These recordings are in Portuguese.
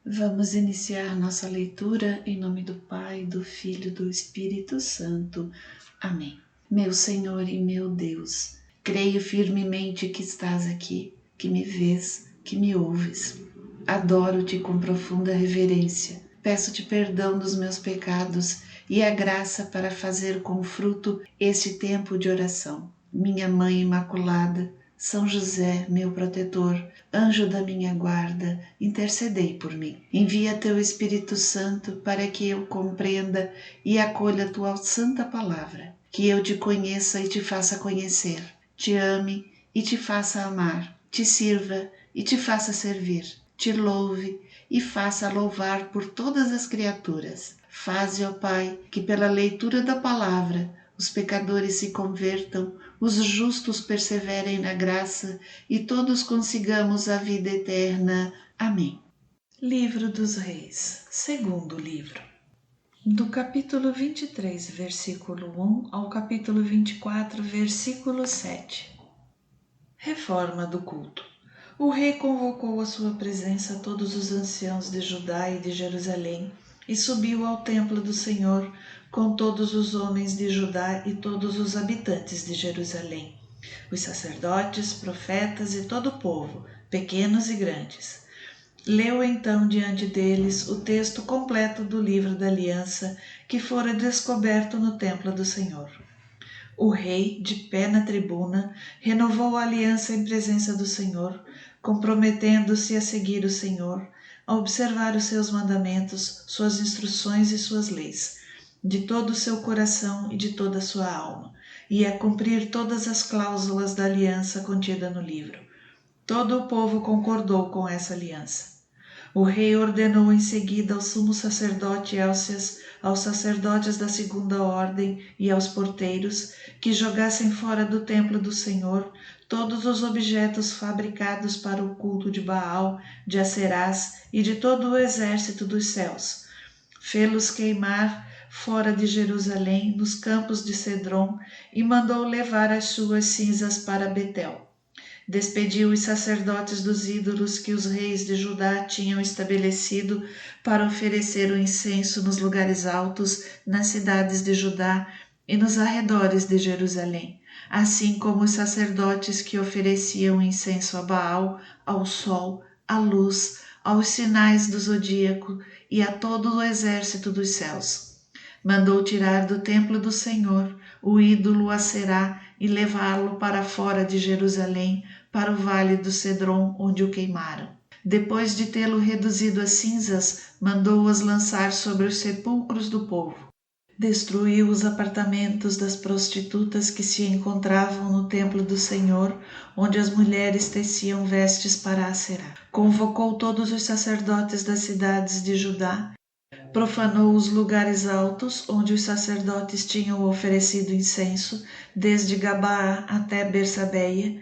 Vamos iniciar nossa leitura em nome do Pai, do Filho e do Espírito Santo. Amém. Meu Senhor e meu Deus, creio firmemente que estás aqui, que me vês, que me ouves. Adoro-te com profunda reverência. Peço-te perdão dos meus pecados e a graça para fazer com fruto este tempo de oração. Minha Mãe Imaculada, São José, meu protetor, anjo da minha guarda, intercedei por mim. Envia teu Espírito Santo para que eu compreenda e acolha a tua santa palavra, que eu te conheça e te faça conhecer, te ame e te faça amar, te sirva e te faça servir, te louve e faça louvar por todas as criaturas. Faze, ó Pai, que pela leitura da palavra os pecadores se convertam, os justos perseverem na graça e todos consigamos a vida eterna. Amém. Livro dos Reis, segundo livro. Do capítulo 23, versículo 1 ao capítulo 24, versículo 7. Reforma do culto. O rei convocou à sua presença todos os anciãos de Judá e de Jerusalém e subiu ao templo do Senhor com todos os homens de Judá e todos os habitantes de Jerusalém, os sacerdotes, profetas e todo o povo, pequenos e grandes. Leu então diante deles o texto completo do livro da aliança que fora descoberto no templo do Senhor. O rei, de pé na tribuna, renovou a aliança em presença do Senhor, comprometendo-se a seguir o Senhor, a observar os seus mandamentos, suas instruções e suas leis, de todo o seu coração e de toda a sua alma, e a cumprir todas as cláusulas da aliança contida no livro. Todo o povo concordou com essa aliança. O rei ordenou em seguida ao sumo sacerdote Élcias, aos sacerdotes da segunda ordem e aos porteiros que jogassem fora do templo do Senhor todos os objetos fabricados para o culto de Baal, de Aserás e de todo o exército dos céus. Fê-los queimar fora de Jerusalém, nos campos de Cedron, e mandou levar as suas cinzas para Betel. Despediu os sacerdotes dos ídolos que os reis de Judá tinham estabelecido para oferecer o incenso nos lugares altos, nas cidades de Judá e nos arredores de Jerusalém, assim como os sacerdotes que ofereciam incenso a Baal, ao sol, à luz, aos sinais do zodíaco e a todo o exército dos céus. Mandou tirar do templo do Senhor o ídolo Aserá e levá-lo para fora de Jerusalém, para o vale do Cedron, onde o queimaram. Depois de tê-lo reduzido a cinzas, mandou-as lançar sobre os sepulcros do povo. Destruiu os apartamentos das prostitutas que se encontravam no templo do Senhor, onde as mulheres teciam vestes para Aserá. Convocou todos os sacerdotes das cidades de Judá, profanou os lugares altos onde os sacerdotes tinham oferecido incenso, desde Gabaá até Bersabeia,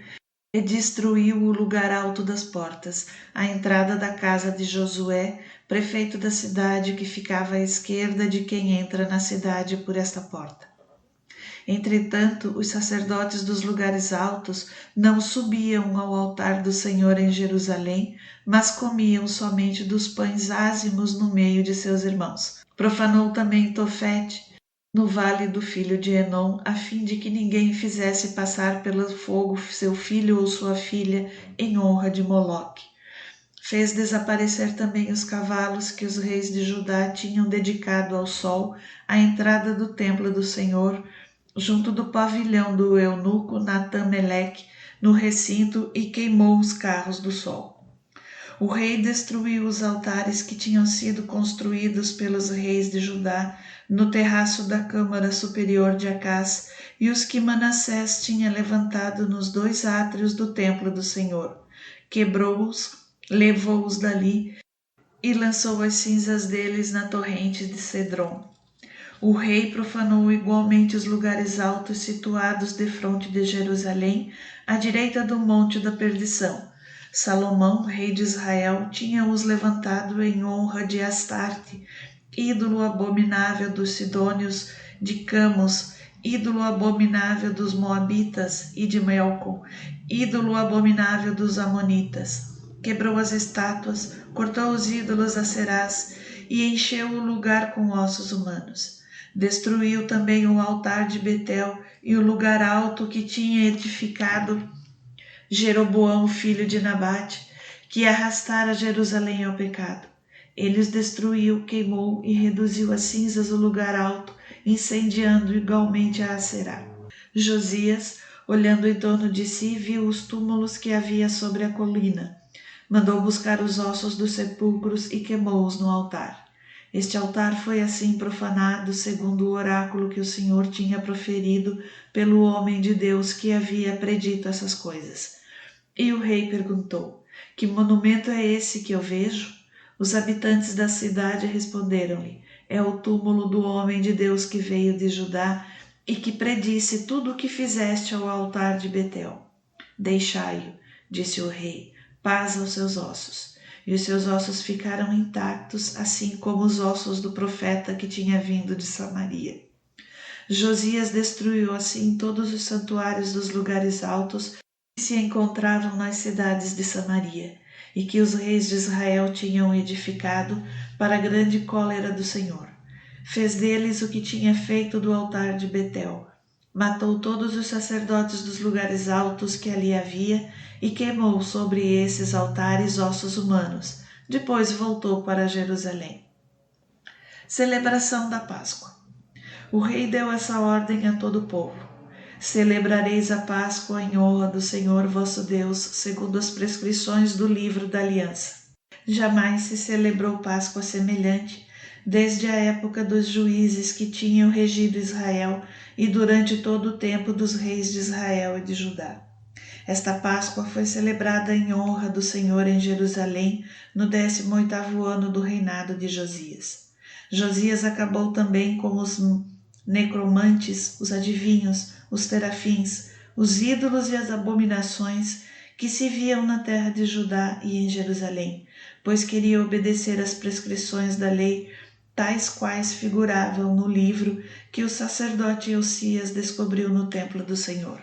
e destruiu o lugar alto das portas, a entrada da casa de Josué, prefeito da cidade, que ficava à esquerda de quem entra na cidade por esta porta. Entretanto, os sacerdotes dos lugares altos não subiam ao altar do Senhor em Jerusalém, mas comiam somente dos pães ázimos no meio de seus irmãos. Profanou também Tofete, no vale do filho de Enom, a fim de que ninguém fizesse passar pelo fogo seu filho ou sua filha em honra de Moloque. Fez desaparecer também os cavalos que os reis de Judá tinham dedicado ao sol, à entrada do templo do Senhor, junto do pavilhão do eunuco Natã-Meleque, no recinto, e queimou os carros do sol. O rei destruiu os altares que tinham sido construídos pelos reis de Judá no terraço da câmara superior de Acás e os que Manassés tinha levantado nos 2 átrios do templo do Senhor. Quebrou-os, levou-os dali e lançou as cinzas deles na torrente de Cedron. O rei profanou igualmente os lugares altos situados defronte de Jerusalém, à direita do Monte da Perdição. Salomão, rei de Israel, tinha-os levantado em honra de Astarte, ídolo abominável dos sidônios, de Camos, ídolo abominável dos moabitas, e de Melcom, ídolo abominável dos amonitas. Quebrou as estátuas, cortou os ídolos Acerás e encheu o lugar com ossos humanos. Destruiu também o altar de Betel e o lugar alto que tinha edificado Jeroboão, filho de Nabate, que arrastara Jerusalém ao pecado. Ele os destruiu, queimou e reduziu a cinzas o lugar alto, incendiando igualmente a Acerá. Josias, olhando em torno de si, viu os túmulos que havia sobre a colina. Mandou buscar os ossos dos sepulcros e queimou-os no altar. Este altar foi assim profanado, segundo o oráculo que o Senhor tinha proferido pelo homem de Deus que havia predito essas coisas. E o rei perguntou: que monumento é esse que eu vejo? Os habitantes da cidade responderam-lhe: é o túmulo do homem de Deus que veio de Judá e que predisse tudo o que fizeste ao altar de Betel. Deixai-o, disse o rei, paz aos seus ossos. E os seus ossos ficaram intactos, assim como os ossos do profeta que tinha vindo de Samaria. Josias destruiu assim todos os santuários dos lugares altos que se encontravam nas cidades de Samaria, e que os reis de Israel tinham edificado para a grande cólera do Senhor. Fez deles o que tinha feito do altar de Betel. Matou todos os sacerdotes dos lugares altos que ali havia e queimou sobre esses altares ossos humanos. Depois voltou para Jerusalém. Celebração da Páscoa. O rei deu essa ordem a todo o povo: celebrareis a Páscoa em honra do Senhor vosso Deus, segundo as prescrições do livro da aliança. Jamais se celebrou Páscoa semelhante, desde a época dos juízes que tinham regido Israel e durante todo o tempo dos reis de Israel e de Judá. Esta Páscoa foi celebrada em honra do Senhor em Jerusalém, no 18º ano do reinado de Josias. Josias acabou também com os necromantes, os adivinhos, os terafins, os ídolos e as abominações que se viam na terra de Judá e em Jerusalém, pois queria obedecer às prescrições da lei, tais quais figuravam no livro que o sacerdote Eusias descobriu no templo do Senhor.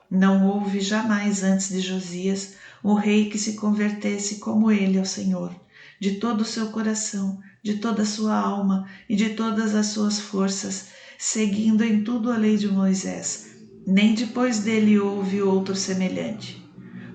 Não houve jamais antes de Josias um rei que se convertesse como ele ao Senhor, de todo o seu coração, de toda a sua alma e de todas as suas forças, seguindo em tudo a lei de Moisés. Nem depois dele houve outro semelhante.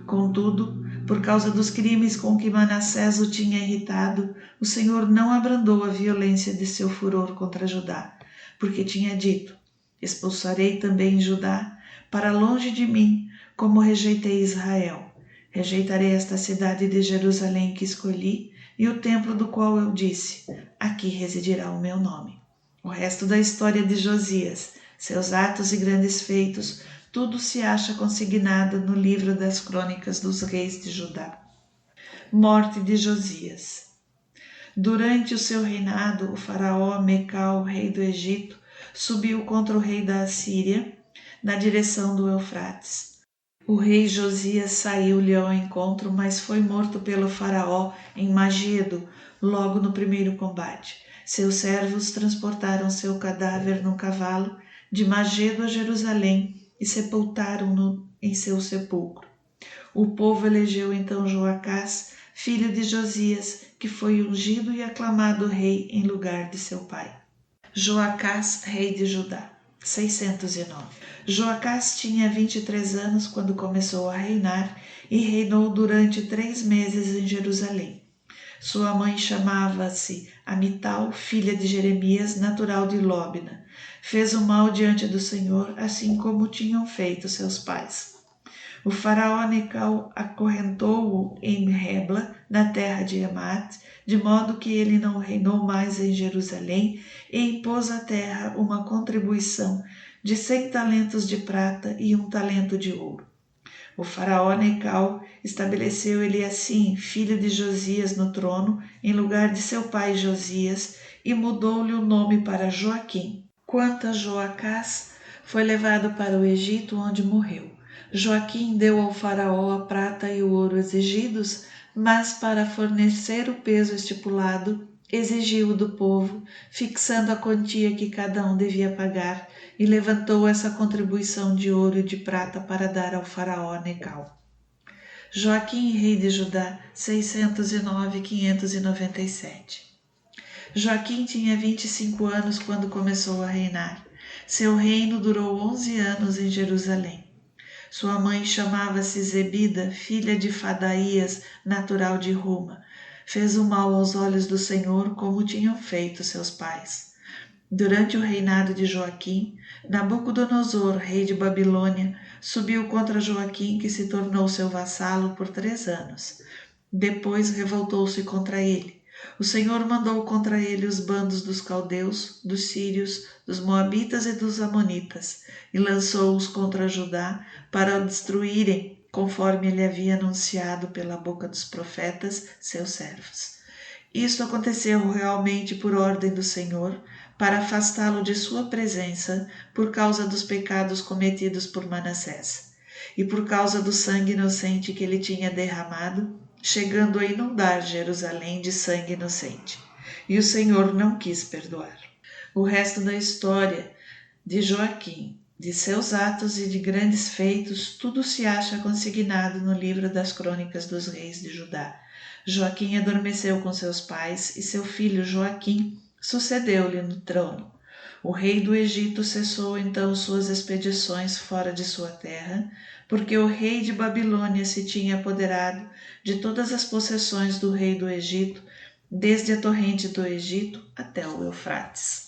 Contudo, por causa dos crimes com que Manassés o tinha irritado, o Senhor não abrandou a violência de seu furor contra Judá, porque tinha dito: expulsarei também Judá para longe de mim, como rejeitei Israel. Rejeitarei esta cidade de Jerusalém que escolhi e o templo do qual eu disse: aqui residirá o meu nome. O resto da história de Josias, seus atos e grandes feitos, tudo se acha consignado no livro das crônicas dos reis de Judá. Morte de Josias. Durante o seu reinado, o faraó Mecal, rei do Egito, subiu contra o rei da Assíria, na direção do Eufrates. O rei Josias saiu-lhe ao encontro, mas foi morto pelo faraó em Magido, logo no primeiro combate. Seus servos transportaram seu cadáver num cavalo de Magido a Jerusalém e sepultaram-no em seu sepulcro. O povo elegeu então Joacás, filho de Josias, que foi ungido e aclamado rei em lugar de seu pai. Joacás, rei de Judá. 609. Joacás tinha 23 anos quando começou a reinar e reinou durante 3 meses em Jerusalém. Sua mãe chamava-se Amital, filha de Jeremias, natural de Lóbina. Fez o mal diante do Senhor, assim como tinham feito seus pais. O faraó Necal acorrentou-o em Rebla, na terra de Emat, de modo que ele não reinou mais em Jerusalém e impôs à terra uma contribuição de 100 talentos de prata e 1 talento de ouro. O faraó Necal estabeleceu Eliacim, filho de Josias, no trono, em lugar de seu pai Josias, e mudou-lhe o nome para Joaquim. Quanto a Joacás, foi levado para o Egito, onde morreu. Joaquim deu ao faraó a prata e o ouro exigidos, mas para fornecer o peso estipulado, exigiu do povo, fixando a quantia que cada um devia pagar, e levantou essa contribuição de ouro e de prata para dar ao faraó Necal. Joaquim, rei de Judá, 609-597. Joaquim tinha 25 anos quando começou a reinar. Seu reino durou 11 anos em Jerusalém. Sua mãe chamava-se Zebida, filha de Fadaías, natural de Ruma. Fez o mal aos olhos do Senhor, como tinham feito seus pais. Durante o reinado de Joaquim, Nabucodonosor, rei de Babilônia, subiu contra Joaquim, que se tornou seu vassalo por 3 anos. Depois revoltou-se contra ele. O Senhor mandou contra ele os bandos dos caldeus, dos sírios, dos moabitas e dos amonitas, e lançou-os contra Judá para o destruírem, conforme ele havia anunciado pela boca dos profetas, seus servos. Isto aconteceu realmente por ordem do Senhor, para afastá-lo de sua presença por causa dos pecados cometidos por Manassés, e por causa do sangue inocente que ele tinha derramado, chegando a inundar Jerusalém de sangue inocente. E o Senhor não quis perdoar. O resto da história de Joaquim, de seus atos e de grandes feitos, tudo se acha consignado no livro das Crônicas dos Reis de Judá. Joaquim adormeceu com seus pais e seu filho Joaquim sucedeu-lhe no trono. O rei do Egito cessou então suas expedições fora de sua terra, porque o rei de Babilônia se tinha apoderado de todas as possessões do rei do Egito, desde a torrente do Egito até o Eufrates.